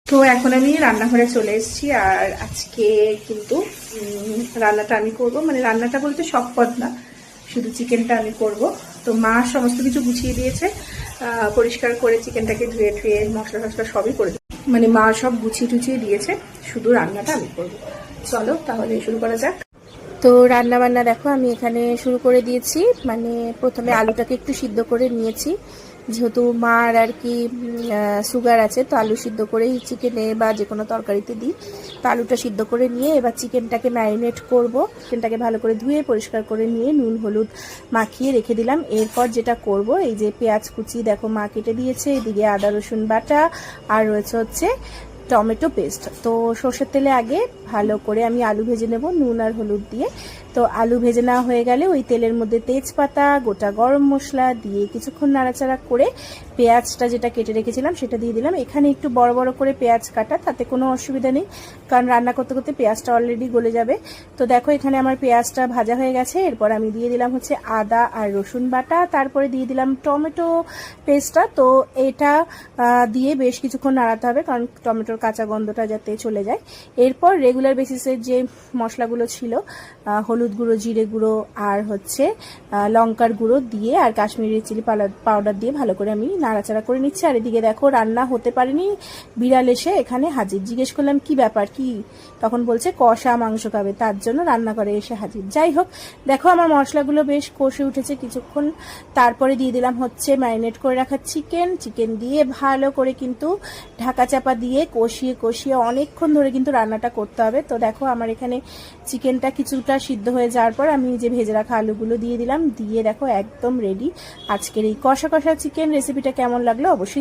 তো এখন আমি রান্নাঘরে চলে এসেছি, আর আজকে কিন্তু রান্নাটা আমি করব। মানে রান্নাটা বলতে সব পদ না, শুধু চিকেনটা আমি করব। তো মা সমস্ত কিছু গুছিয়ে দিয়েছে, পরিষ্কার করে চিকেনটাকে ধুয়ে ধুয়ে মশলা টশলা সবই করে দিয়েছে। মানে মা সব গুছিয়ে টুছিয়ে দিয়েছে, শুধু রান্নাটা আমি করব। চলো তাহলে শুরু করা যাক। তো রান্না বান্না দেখো আমি এখানে শুরু করে দিয়েছি। মানে প্রথমে আলুটাকে একটু সিদ্ধ করে নিয়েছি, যেহেতু মার আর কি সুগার আছে, তো আলু সিদ্ধ করেই চিকেনে বা যে কোনো তরকারিতে দিই। তো আলুটা সিদ্ধ করে নিয়ে এবার চিকেনটাকে ম্যারিনেট করব। চিকেনটাকে ভালো করে ধুয়ে পরিষ্কার করে নিয়ে নুন হলুদ মাখিয়ে রেখে দিলাম। এরপর যেটা করব, এই যে পেঁয়াজ কুচি দেখো মা কেটে দিয়েছে, এদিকে আদা রসুন বাটা আর রয়েছে হচ্ছে টমেটো পেস্ট। তো সর্ষের তেলে আগে ভালো করে আমি আলু ভেজে নেব নুন আর হলুদ দিয়ে। তো আলু ভেজে নেওয়া হয়ে গেলে ওই তেলের মধ্যে তেজপাতা গোটা গরম মশলা দিয়ে কিছুক্ষণ নাড়াচাড়া করে পেঁয়াজটা যেটা কেটে রেখেছিলাম সেটা দিয়ে দিলাম। এখানে একটু বড় বড় করে পেঁয়াজ কাটা, তাতে কোনো অসুবিধা নেই, কারণ রান্না করতে করতে পেঁয়াজটা অলরেডি গলে যাবে। তো দেখো এখানে আমার পেঁয়াজটা ভাজা হয়ে গেছে। এরপর আমি দিয়ে দিলাম হচ্ছে আদা আর রসুন বাটা, তারপরে দিয়ে দিলাম টমেটো পেস্টটা। তো এটা দিয়ে বেশ কিছুক্ষণ নাড়াতে হবে, কারণ টমেটোর কাঁচা গন্ধটা যাতে চলে যায়। এরপর রেগুলার বেসিসের যে মশলাগুলো ছিল, হলুদ গুঁড়ো, জিরে গুঁড়ো আর হচ্ছে লঙ্কার গুঁড়ো দিয়ে আর কাশ্মীরি চিলি পাউডার দিয়ে ভালো করে আমি নাড়াচাড়া করে নিচ্ছি। আর এদিকে দেখো রান্না হতে পারেনি, বিড়াল এসে এখানে হাজির। জিজ্ঞেস করলাম কি ব্যাপার কি, তখন বলছে কষা মাংস খাবে, তার জন্য রান্নাঘরে এসে হাজির। যাই হোক, দেখো আমার মশলাগুলো বেশ কষে উঠেছে কিছুক্ষণ। তারপরে দিয়ে দিলাম হচ্ছে ম্যারিনেট করে রাখা চিকেন দিয়ে ভালো করে কিন্তু ঢাকা চাপা দিয়ে কষিয়ে কষিয়ে অনেকক্ষণ ধরে কিন্তু রান্নাটা করতে হবে। তো দেখো আমার এখানে চিকেনটা কিছুটা সিদ্ধ হয়ে যাওয়ার পর আমি যে ভেজে রাখা আলুগুলো দিয়ে দিলাম, দিয়ে দেখো একদম রেডি আজকের এই কষা কষা চিকেন রেসিপিটা। কেমন লাগলো অবশ্যই